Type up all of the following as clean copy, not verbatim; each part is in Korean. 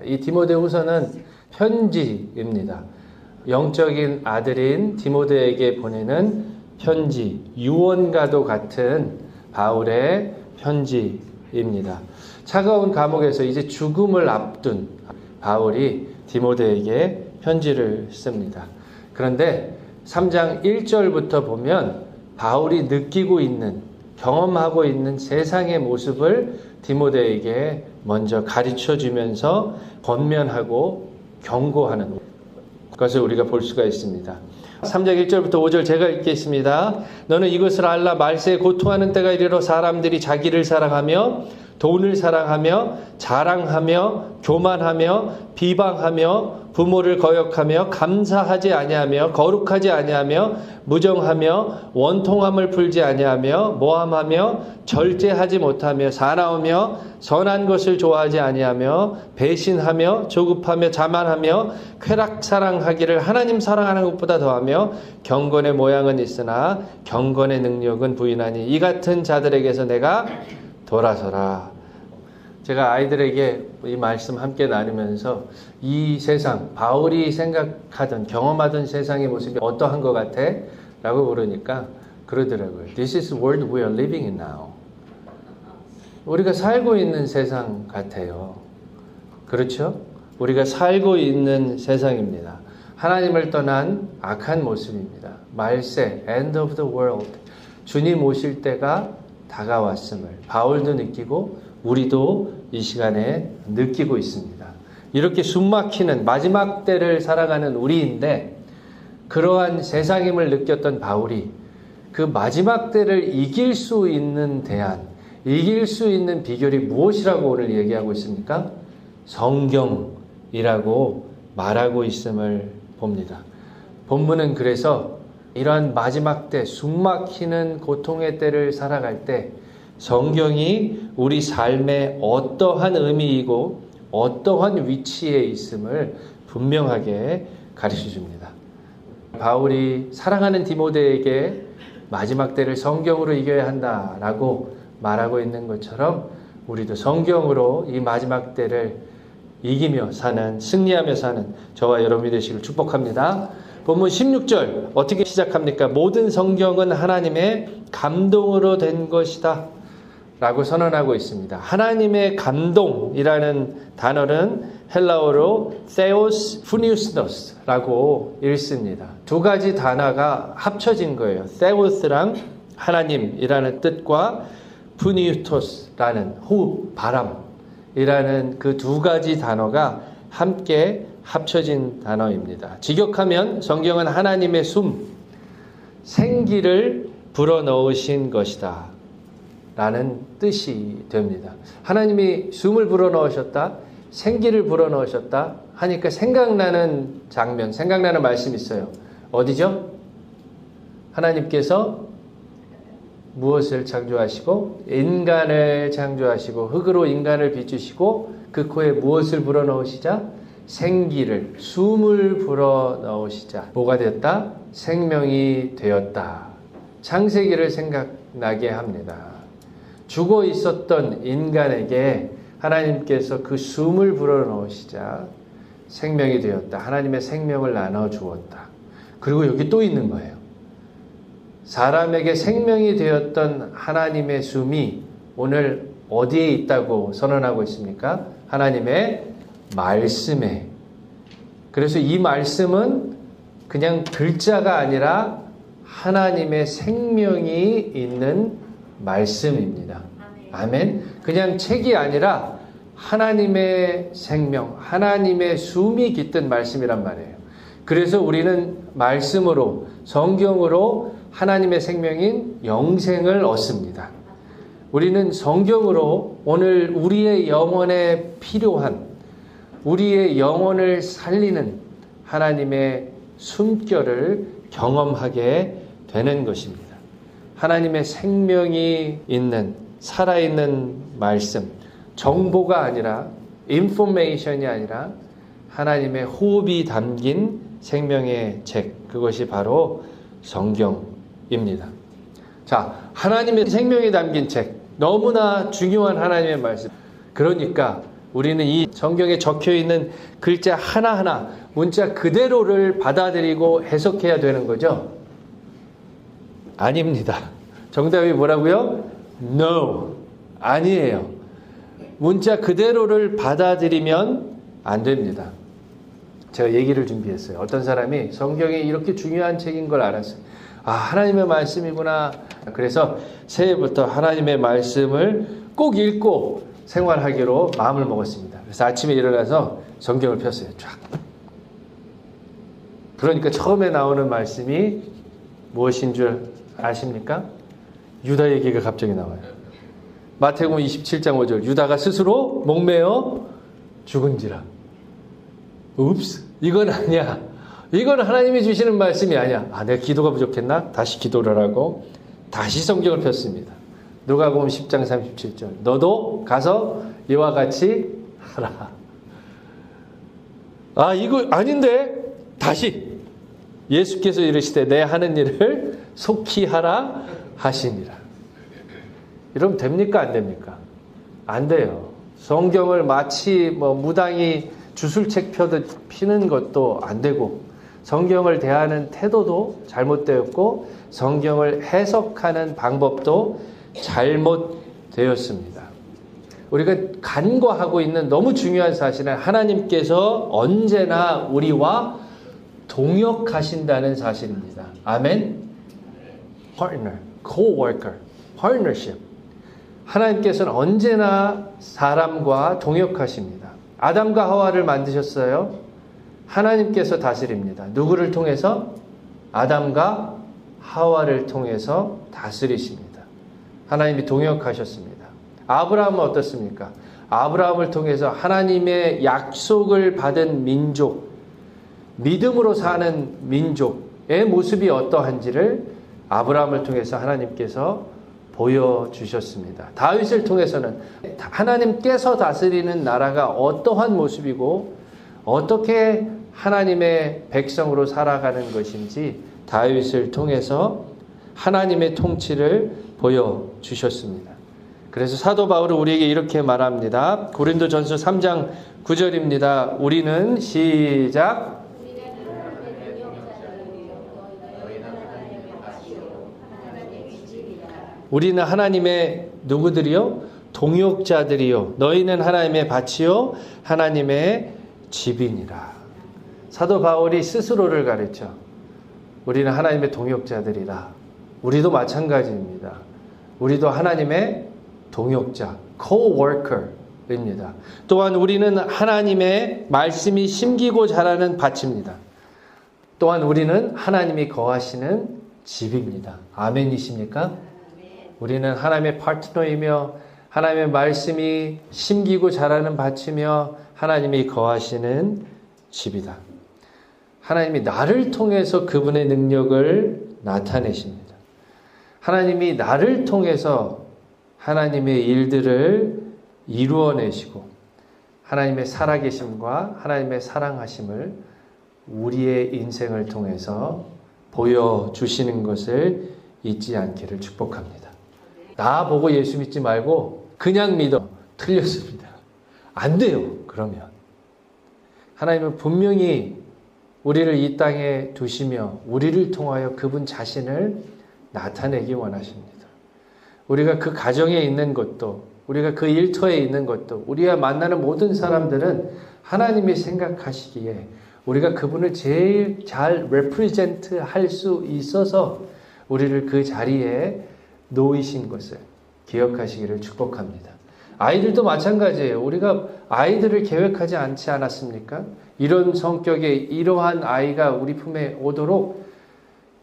이 디모데후서는 편지입니다. 영적인 아들인 디모데에게 보내는 편지, 유언과도 같은 바울의 편지입니다. 차가운 감옥에서 이제 죽음을 앞둔 바울이 디모데에게 편지를 씁니다. 그런데 3장 1절부터 보면 바울이 느끼고 있는, 경험하고 있는 세상의 모습을 디모데에게 먼저 가르쳐 주면서 권면하고 경고하는 것을 우리가 볼 수가 있습니다. 3장 1절부터 5절 제가 읽겠습니다. 너는 이것을 알라. 말세에 고통하는 때가 이르러 사람들이 자기를 사랑하며 돈을 사랑하며 자랑하며 교만하며 비방하며 부모를 거역하며 감사하지 아니하며 거룩하지 아니하며 무정하며 원통함을 풀지 아니하며 모함하며 절제하지 못하며 사나우며 선한 것을 좋아하지 아니하며 배신하며 조급하며 자만하며 쾌락 사랑하기를 하나님 사랑하는 것보다 더하며 경건의 모양은 있으나 경건의 능력은 부인하니 이 같은 자들에게서 내가 돌아서라. 제가 아이들에게 이 말씀 함께 나누면서 이 세상, 바울이 생각하던, 경험하던 세상의 모습이 어떠한 것 같아? 라고 물으니까 그러더라고요. This is the world we are living in now. 우리가 살고 있는 세상 같아요. 그렇죠? 우리가 살고 있는 세상입니다. 하나님을 떠난 악한 모습입니다. 말세, end of the world. 주님 오실 때가 다가왔음을 바울도 느끼고 우리도 이 시간에 느끼고 있습니다. 이렇게 숨막히는 마지막 때를 살아가는 우리인데 그러한 세상임을 느꼈던 바울이 그 마지막 때를 이길 수 있는 대안, 이길 수 있는 비결이 무엇이라고 오늘 얘기하고 있습니까? 성경이라고 말하고 있음을 봅니다. 본문은 그래서 이러한 마지막 때, 숨막히는 고통의 때를 살아갈 때 성경이 우리 삶에 어떠한 의미이고 어떠한 위치에 있음을 분명하게 가르쳐 줍니다. 바울이 사랑하는 디모데에게 마지막 때를 성경으로 이겨야 한다라고 말하고 있는 것처럼 우리도 성경으로 이 마지막 때를 이기며 사는, 승리하며 사는 저와 여러분이 되시길 축복합니다. 본문 16절 어떻게 시작합니까? 모든 성경은 하나님의 감동으로 된 것이다 라고 선언하고 있습니다. 하나님의 감동이라는 단어는 헬라어로 theos phuniusnos라고 읽습니다. 두 가지 단어가 합쳐진 거예요. theos랑 하나님이라는 뜻과 phuniutos라는 호흡, 바람이라는 그 두 가지 단어가 함께 합쳐진 단어입니다. 직역하면 성경은 하나님의 숨, 생기를 불어넣으신 것이다 라는 뜻이 됩니다. 하나님이 숨을 불어넣으셨다, 생기를 불어넣으셨다 하니까 생각나는 장면, 생각나는 말씀이 있어요. 어디죠? 하나님께서 무엇을 창조하시고 인간을 창조하시고 흙으로 인간을 빚으시고 그 코에 무엇을 불어넣으시자? 생기를, 숨을 불어넣으시자 뭐가 되었다? 생명이 되었다. 창세기를 생각나게 합니다. 죽어 있었던 인간에게 하나님께서 그 숨을 불어넣으시자 생명이 되었다. 하나님의 생명을 나눠주었다. 그리고 여기 또 있는 거예요. 사람에게 생명이 되었던 하나님의 숨이 오늘 어디에 있다고 선언하고 있습니까? 하나님의 말씀에. 그래서 이 말씀은 그냥 글자가 아니라 하나님의 생명이 있는 말씀입니다. 아멘. 그냥 책이 아니라 하나님의 생명, 하나님의 숨이 깃든 말씀이란 말이에요. 그래서 우리는 말씀으로, 성경으로 하나님의 생명인 영생을 얻습니다. 우리는 성경으로 오늘 우리의 영혼에 필요한, 우리의 영혼을 살리는 하나님의 숨결을 경험하게 되는 것입니다. 하나님의 생명이 있는, 살아있는 말씀, 정보가 아니라, 인포메이션이 아니라 하나님의 호흡이 담긴 생명의 책, 그것이 바로 성경입니다. 자, 하나님의 생명이 담긴 책, 너무나 중요한 하나님의 말씀. 그러니까 우리는 이 성경에 적혀 있는 글자 하나하나, 문자 그대로를 받아들이고 해석해야 되는 거죠? 아닙니다. 정답이 뭐라고요? No. 아니에요. 문자 그대로를 받아들이면 안 됩니다. 제가 얘기를 준비했어요. 어떤 사람이 성경이 이렇게 중요한 책인 걸 알았어요. 아, 하나님의 말씀이구나. 그래서 새해부터 하나님의 말씀을 꼭 읽고 생활하기로 마음을 먹었습니다. 그래서 아침에 일어나서 성경을 폈어요. 쫙. 그러니까 처음에 나오는 말씀이 무엇인 줄 아십니까? 유다 얘기가 갑자기 나와요. 마태복음 27장 5절. 유다가 스스로 목매어 죽은지라. 읍스, 이건 아니야. 이건 하나님이 주시는 말씀이 아니야. 아, 내가 기도가 부족했나? 다시 기도를 하고 다시 성경을 폈습니다. 누가복음 10장 37절. 너도 가서 이와 같이 하라. 아, 이거 아닌데? 다시 예수께서 이르시되 내 하는 일을 속히 하라 하시니라. 이러면 됩니까? 안 됩니까? 안 돼요. 성경을 마치 무당이 주술책 펴듯 피는 것도 안 되고, 성경을 대하는 태도도 잘못되었고, 성경을 해석하는 방법도 잘못되었습니다. 우리가 간과하고 있는 너무 중요한 사실은 하나님께서 언제나 우리와 동역하신다는 사실입니다. 아멘? Partner, co-worker, partnership. 하나님께서는 언제나 사람과 동역하십니다. 아담과 하와를 만드셨어요. 하나님께서 다스립니다. 누구를 통해서? 아담과 하와를 통해서 다스리십니다. 하나님이 동역하셨습니다. 아브라함은 어떻습니까? 아브라함을 통해서 하나님의 약속을 받은 민족, 믿음으로 사는 민족의 모습이 어떠한지를 아브라함을 통해서 하나님께서 보여주셨습니다. 다윗을 통해서는 하나님께서 다스리는 나라가 어떠한 모습이고 어떻게 하나님의 백성으로 살아가는 것인지 다윗을 통해서 하나님의 통치를 보여주셨습니다. 그래서 사도 바울은 우리에게 이렇게 말합니다. 고린도전서 3장 9절입니다. 우리는 시작. 우리는 하나님의 누구들이요? 동역자들이요. 너희는 하나님의 밭이요. 하나님의 집이니라. 사도 바울이 스스로를 가르쳐. 우리는 하나님의 동역자들이라. 우리도 마찬가지입니다. 우리도 하나님의 동역자, co-worker입니다. 또한 우리는 하나님의 말씀이 심기고 자라는 밭입니다. 또한 우리는 하나님이 거하시는 집입니다. 아멘이십니까? 우리는 하나님의 파트너이며 하나님의 말씀이 심기고 자라는 밭이며 하나님이 거하시는 집이다. 하나님이 나를 통해서 그분의 능력을 나타내십니다. 하나님이 나를 통해서 하나님의 일들을 이루어내시고 하나님의 살아계심과 하나님의 사랑하심을 우리의 인생을 통해서 보여주시는 것을 잊지 않기를 축복합니다. 나 보고 예수 믿지 말고 그냥 믿어. 틀렸습니다. 안 돼요. 그러면 하나님은 분명히 우리를 이 땅에 두시며 우리를 통하여 그분 자신을 나타내기 원하십니다. 우리가 그 가정에 있는 것도, 우리가 그 일터에 있는 것도, 우리가 만나는 모든 사람들은 하나님이 생각하시기에 우리가 그분을 제일 잘 represent 할 수 있어서 우리를 그 자리에 놓이신 것을 기억하시기를 축복합니다. 아이들도 마찬가지예요. 우리가 아이들을 계획하지 않지 않았습니까? 이런 성격의 이러한 아이가 우리 품에 오도록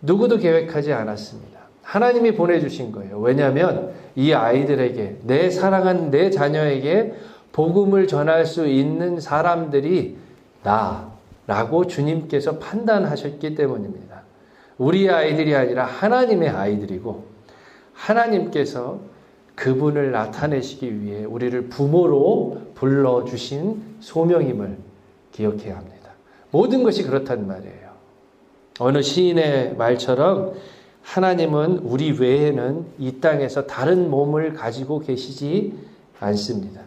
누구도 계획하지 않았습니다. 하나님이 보내주신 거예요. 왜냐하면 이 아이들에게, 내 사랑한 내 자녀에게 복음을 전할 수 있는 사람들이 나라고 주님께서 판단하셨기 때문입니다. 우리의 아이들이 아니라 하나님의 아이들이고 하나님께서 그분을 나타내시기 위해 우리를 부모로 불러주신 소명임을 기억해야 합니다. 모든 것이 그렇단 말이에요. 어느 시인의 말처럼 하나님은 우리 외에는 이 땅에서 다른 몸을 가지고 계시지 않습니다.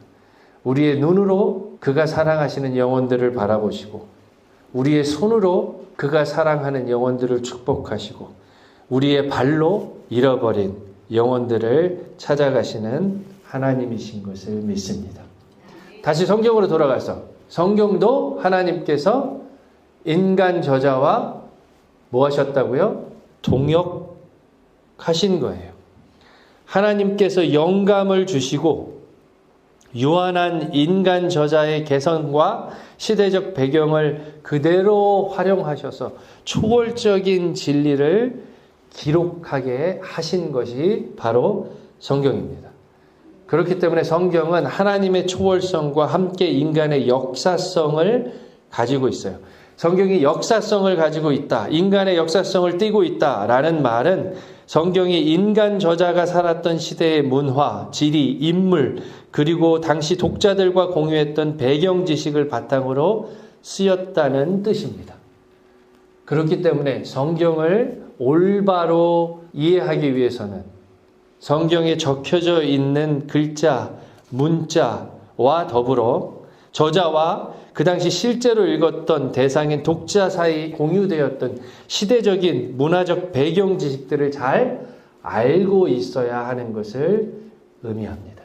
우리의 눈으로 그가 사랑하시는 영혼들을 바라보시고 우리의 손으로 그가 사랑하는 영혼들을 축복하시고 우리의 발로 잃어버린 영혼들을 찾아가시는 하나님이신 것을 믿습니다. 다시 성경으로 돌아가서 성경도 하나님께서 인간 저자와 뭐 하셨다고요? 동역하신 거예요. 하나님께서 영감을 주시고 유한한 인간 저자의 개성과 시대적 배경을 그대로 활용하셔서 초월적인 진리를 기록하게 하신 것이 바로 성경입니다. 그렇기 때문에 성경은 하나님의 초월성과 함께 인간의 역사성을 가지고 있어요. 성경이 역사성을 가지고 있다, 인간의 역사성을 띠고 있다라는 말은 성경이 인간 저자가 살았던 시대의 문화, 지리, 인물, 그리고 당시 독자들과 공유했던 배경 지식을 바탕으로 쓰였다는 뜻입니다. 그렇기 때문에 성경을 올바로 이해하기 위해서는 성경에 적혀져 있는 글자, 문자와 더불어 저자와 그 당시 실제로 읽었던 대상인 독자 사이 공유되었던 시대적인 문화적 배경 지식들을 잘 알고 있어야 하는 것을 의미합니다.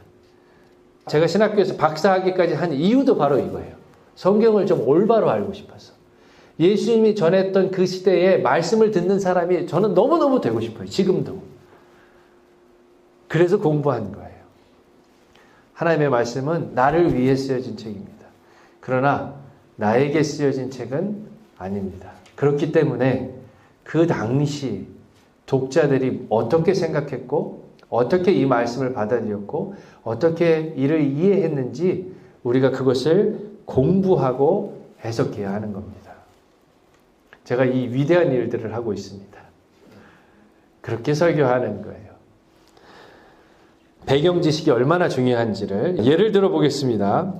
제가 신학교에서 박사학위까지 한 이유도 바로 이거예요. 성경을 좀 올바로 알고 싶어서. 예수님이 전했던 그 시대에 말씀을 듣는 사람이 저는 너무너무 되고 싶어요. 지금도. 그래서 공부한 거예요. 하나님의 말씀은 나를 위해 쓰여진 책입니다. 그러나 나에게 쓰여진 책은 아닙니다. 그렇기 때문에 그 당시 독자들이 어떻게 생각했고 어떻게 이 말씀을 받아들였고 어떻게 이를 이해했는지 우리가 그것을 공부하고 해석해야 하는 겁니다. 제가 이 위대한 일들을 하고 있습니다. 그렇게 설교하는 거예요. 배경 지식이 얼마나 중요한지를 예를 들어 보겠습니다.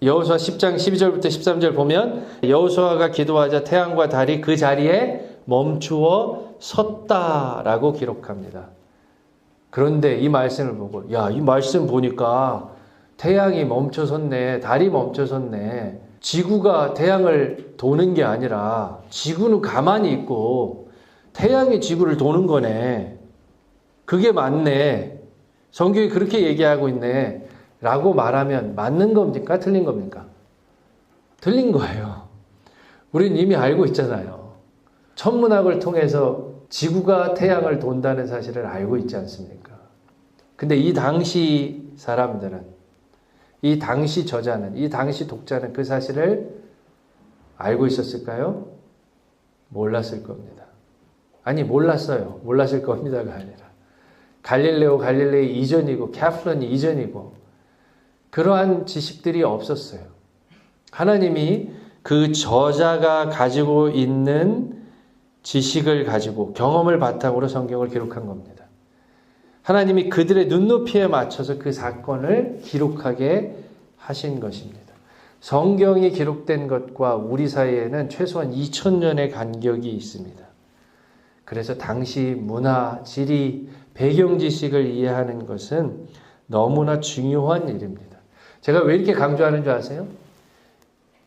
여호수아 10장 12절부터 13절 보면 여호수아가 기도하자 태양과 달이 그 자리에 멈추어 섰다라고 기록합니다. 그런데 이 말씀을 보고 이 말씀 보니까 태양이 멈춰 섰네, 달이 멈춰 섰네. 지구가 태양을 도는 게 아니라 지구는 가만히 있고 태양이 지구를 도는 거네. 그게 맞네. 성경이 그렇게 얘기하고 있네. 라고 말하면 맞는 겁니까? 틀린 겁니까? 틀린 거예요. 우린 이미 알고 있잖아요. 천문학을 통해서 지구가 태양을 돈다는 사실을 알고 있지 않습니까? 근데 이 당시 사람들은, 이 당시 저자는, 이 당시 독자는 그 사실을 알고 있었을까요? 몰랐을 겁니다. 아니, 몰랐어요. 몰랐을 겁니다가 아니라. 갈릴레이 이전이고 케플런이 이전이고 그러한 지식들이 없었어요. 하나님이 그 저자가 가지고 있는 지식을 가지고 경험을 바탕으로 성경을 기록한 겁니다. 하나님이 그들의 눈높이에 맞춰서 그 사건을 기록하게 하신 것입니다. 성경이 기록된 것과 우리 사이에는 최소한 2000년의 간격이 있습니다. 그래서 당시 문화, 지리, 배경 지식을 이해하는 것은 너무나 중요한 일입니다. 제가 왜 이렇게 강조하는 줄 아세요?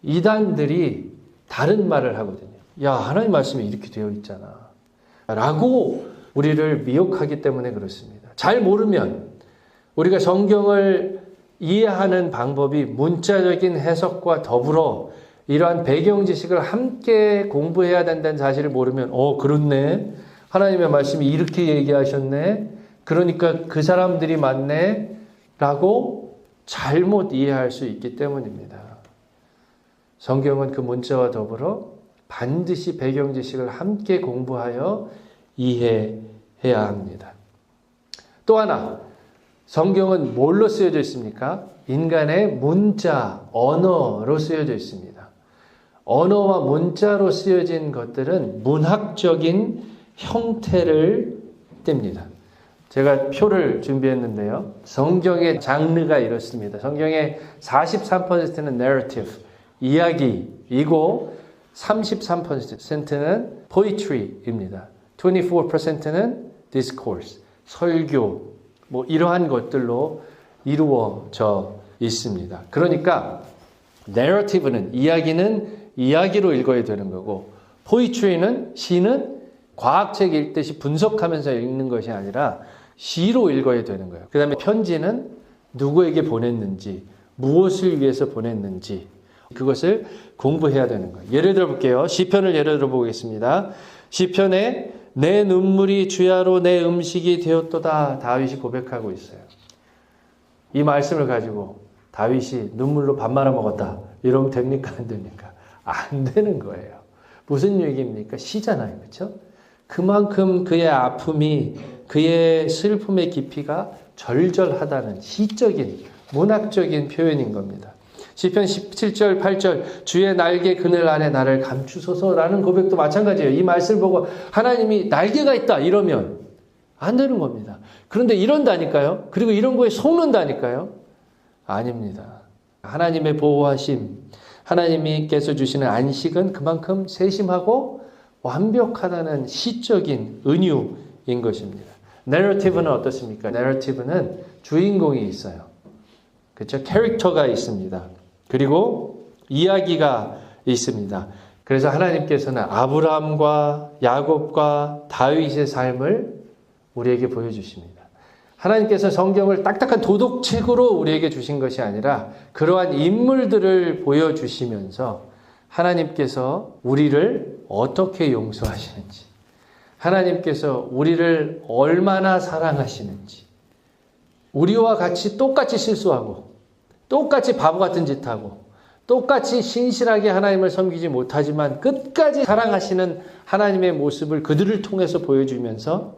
이단들이 다른 말을 하거든요. 야, 하나님 말씀에 이렇게 되어 있잖아. 라고 우리를 미혹하기 때문에 그렇습니다. 잘 모르면 우리가 성경을 이해하는 방법이 문자적인 해석과 더불어 이러한 배경 지식을 함께 공부해야 된다는 사실을 모르면 그렇네. 하나님의 말씀이 이렇게 얘기하셨네. 그러니까 그 사람들이 맞네. 라고 잘못 이해할 수 있기 때문입니다. 성경은 그 문자와 더불어 반드시 배경 지식을 함께 공부하여 이해해야 합니다. 또 하나, 성경은 뭘로 쓰여져 있습니까? 인간의 문자, 언어로 쓰여져 있습니다. 언어와 문자로 쓰여진 것들은 문학적인 형태를 띱니다. 제가 표를 준비했는데요. 성경의 장르가 이렇습니다. 성경의 43%는 narrative, 이야기이고 33%는 poetry입니다. 24%는 discourse, 설교, 이러한 것들로 이루어져 있습니다. 그러니까 내러티브는 이야기는 이야기로 읽어야 되는 거고 포이트리는 시는 과학책 읽듯이 분석하면서 읽는 것이 아니라 시로 읽어야 되는 거예요. 그 다음에 편지는 누구에게 보냈는지 무엇을 위해서 보냈는지 그것을 공부해야 되는 거예요. 예를 들어 볼게요. 시편을 예를 들어 보겠습니다. 시편에 내 눈물이 주야로 내 음식이 되었도다 다윗이 고백하고 있어요. 이 말씀을 가지고 다윗이 눈물로 밥 말아 먹었다 이러면 됩니까 안 됩니까? 안 되는 거예요. 무슨 얘기입니까? 시잖아요. 그렇죠? 그만큼 그의 아픔이 그의 슬픔의 깊이가 절절하다는 시적인 문학적인 표현인 겁니다. 시편 17절 8절 주의 날개 그늘 안에 나를 감추소서라는 고백도 마찬가지예요. 이 말씀을 보고 하나님이 날개가 있다 이러면 안 되는 겁니다. 그런데 이런다니까요. 그리고 이런 거에 속는다니까요. 아닙니다. 하나님의 보호하심, 하나님께서 주시는 안식은 그만큼 세심하고 완벽하다는 시적인 은유인 것입니다. 내러티브는 어떻습니까? 내러티브는 주인공이 있어요. 그렇죠? 캐릭터가 있습니다. 그리고 이야기가 있습니다. 그래서 하나님께서는 아브라함과 야곱과 다윗의 삶을 우리에게 보여주십니다. 하나님께서 성경을 딱딱한 도덕책으로 우리에게 주신 것이 아니라 그러한 인물들을 보여주시면서 하나님께서 우리를 어떻게 용서하시는지, 하나님께서 우리를 얼마나 사랑하시는지, 우리와 같이 똑같이 실수하고 똑같이 바보 같은 짓 하고 똑같이 신실하게 하나님을 섬기지 못하지만 끝까지 사랑하시는 하나님의 모습을 그들을 통해서 보여주면서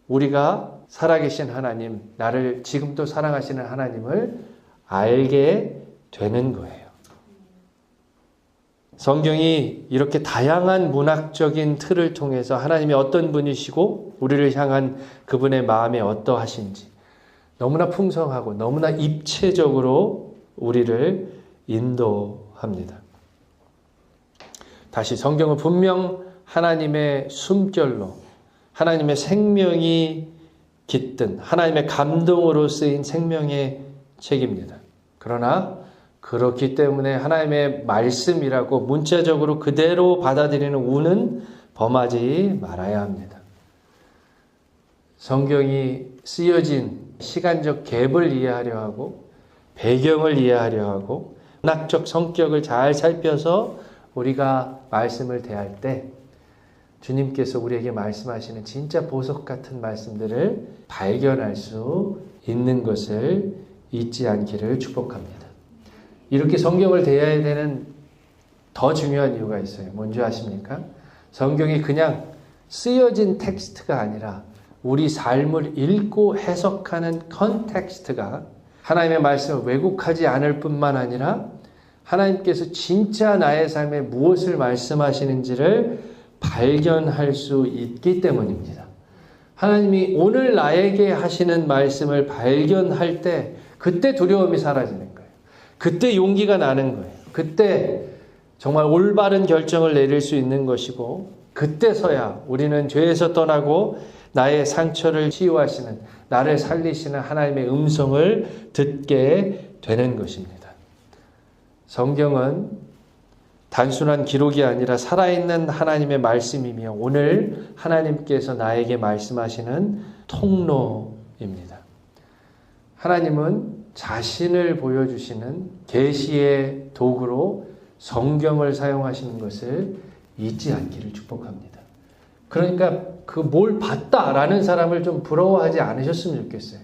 우리가 살아계신 하나님, 나를 지금도 사랑하시는 하나님을 알게 되는 거예요. 성경이 이렇게 다양한 문학적인 틀을 통해서 하나님이 어떤 분이시고 우리를 향한 그분의 마음이 어떠하신지 너무나 풍성하고 너무나 입체적으로 우리를 인도합니다. 다시 성경은 분명 하나님의 숨결로 하나님의 생명이 깃든 하나님의 감동으로 쓰인 생명의 책입니다. 그러나 그렇기 때문에 하나님의 말씀이라고 문자적으로 그대로 받아들이는 우는 범하지 말아야 합니다. 성경이 쓰여진 시간적 갭을 이해하려 하고 배경을 이해하려 하고 문학적 성격을 잘 살펴서 우리가 말씀을 대할 때 주님께서 우리에게 말씀하시는 진짜 보석 같은 말씀들을 발견할 수 있는 것을 잊지 않기를 축복합니다. 이렇게 성경을 대해야 되는 더 중요한 이유가 있어요. 뭔지 아십니까? 성경이 그냥 쓰여진 텍스트가 아니라 우리 삶을 읽고 해석하는 컨텍스트가 하나님의 말씀을 왜곡하지 않을 뿐만 아니라 하나님께서 진짜 나의 삶에 무엇을 말씀하시는지를 발견할 수 있기 때문입니다. 하나님이 오늘 나에게 하시는 말씀을 발견할 때 그때 두려움이 사라지는 거예요. 그때 용기가 나는 거예요. 그때 정말 올바른 결정을 내릴 수 있는 것이고 그때서야 우리는 죄에서 떠나고 나의 상처를 치유하시는 나를 살리시는 하나님의 음성을 듣게 되는 것입니다. 성경은 단순한 기록이 아니라 살아있는 하나님의 말씀이며 오늘 하나님께서 나에게 말씀하시는 통로입니다. 하나님은 자신을 보여주시는 계시의 도구로 성경을 사용하시는 것을 잊지 않기를 축복합니다. 그러니까 그 뭘 봤다라는 사람을 좀 부러워하지 않으셨으면 좋겠어요.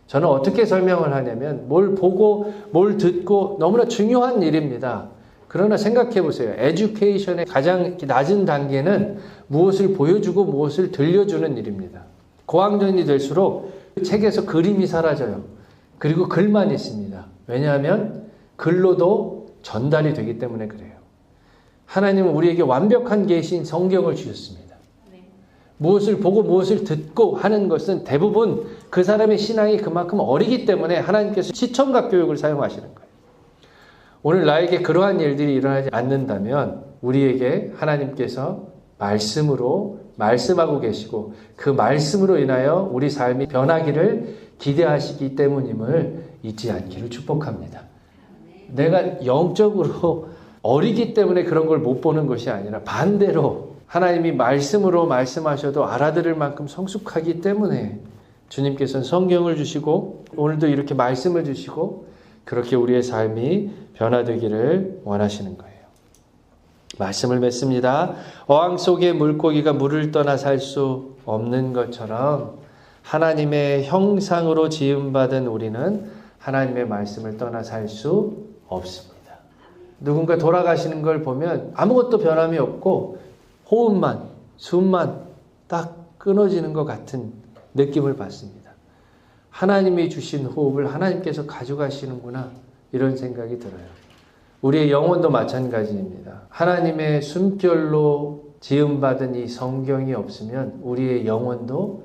저는 어떻게 설명을 하냐면 뭘 보고 뭘 듣고 너무나 중요한 일입니다. 그러나 생각해 보세요. 에듀케이션의 가장 낮은 단계는 무엇을 보여주고 무엇을 들려주는 일입니다. 고학년이 될수록 책에서 그림이 사라져요. 그리고 글만 있습니다. 왜냐하면 글로도 전달이 되기 때문에 그래요. 하나님은 우리에게 완벽한 계시인 성경을 주셨습니다. 무엇을 보고 무엇을 듣고 하는 것은 대부분 그 사람의 신앙이 그만큼 어리기 때문에 하나님께서 시청각 교육을 사용하시는 거예요. 오늘 나에게 그러한 일들이 일어나지 않는다면 우리에게 하나님께서 말씀으로 말씀하고 계시고 그 말씀으로 인하여 우리 삶이 변하기를 기대하시기 때문임을 잊지 않기를 축복합니다. 내가 영적으로 어리기 때문에 그런 걸 못 보는 것이 아니라 반대로 하나님이 말씀으로 말씀하셔도 알아들을 만큼 성숙하기 때문에 주님께서는 성경을 주시고 오늘도 이렇게 말씀을 주시고 그렇게 우리의 삶이 변화되기를 원하시는 거예요. 말씀을 맺습니다. 어항 속의 물고기가 물을 떠나 살 수 없는 것처럼 하나님의 형상으로 지음받은 우리는 하나님의 말씀을 떠나 살 수 없습니다. 누군가 돌아가시는 걸 보면 아무것도 변함이 없고 호흡만, 숨만 딱 끊어지는 것 같은 느낌을 받습니다. 하나님이 주신 호흡을 하나님께서 가져가시는구나 이런 생각이 들어요. 우리의 영혼도 마찬가지입니다. 하나님의 숨결로 지음받은 이 성경이 없으면 우리의 영혼도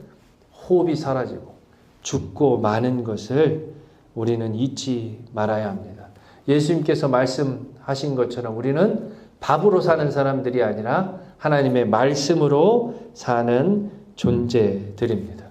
호흡이 사라지고 죽고 마는 것을 우리는 잊지 말아야 합니다. 예수님께서 말씀하신 것처럼 우리는 밥으로 사는 사람들이 아니라 하나님의 말씀으로 사는 존재들입니다.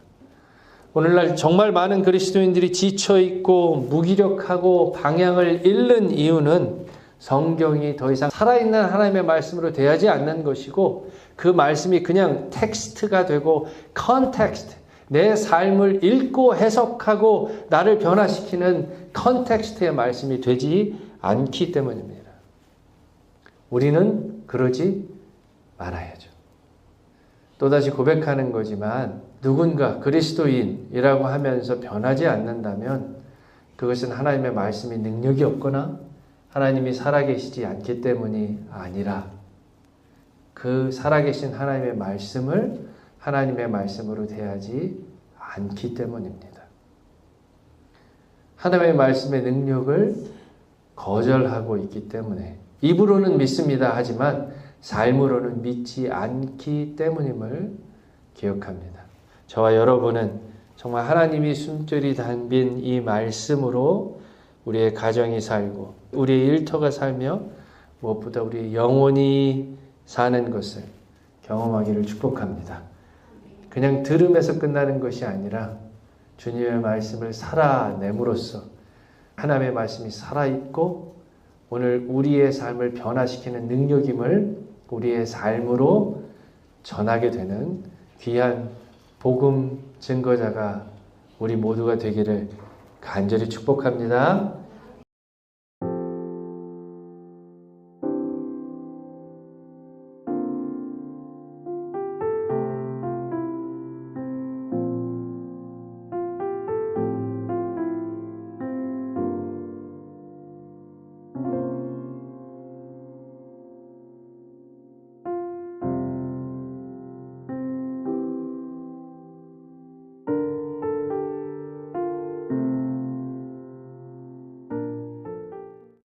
오늘날 정말 많은 그리스도인들이 지쳐있고 무기력하고 방향을 잃는 이유는 성경이 더 이상 살아있는 하나님의 말씀으로 대하지 않는 것이고 그 말씀이 그냥 텍스트가 되고 컨텍스트, 내 삶을 읽고 해석하고 나를 변화시키는 컨텍스트의 말씀이 되지 않기 때문입니다. 우리는 그러지 말아야죠. 또다시 고백하는 거지만 누군가 그리스도인이라고 하면서 변하지 않는다면 그것은 하나님의 말씀이 능력이 없거나 하나님이 살아계시지 않기 때문이 아니라 그 살아계신 하나님의 말씀을 하나님의 말씀으로 대하지 않기 때문입니다. 하나님의 말씀의 능력을 거절하고 있기 때문에 입으로는 믿습니다 하지만 삶으로는 믿지 않기 때문임을 기억합니다. 저와 여러분은 정말 하나님이 숨결이 담긴 이 말씀으로 우리의 가정이 살고 우리의 일터가 살며 무엇보다 우리의 영혼이 사는 것을 경험하기를 축복합니다. 그냥 들음에서 끝나는 것이 아니라 주님의 말씀을 살아냄으로써 하나님의 말씀이 살아있고 오늘 우리의 삶을 변화시키는 능력임을 우리의 삶으로 전하게 되는 귀한 복음 증거자가 우리 모두가 되기를 간절히 축복합니다.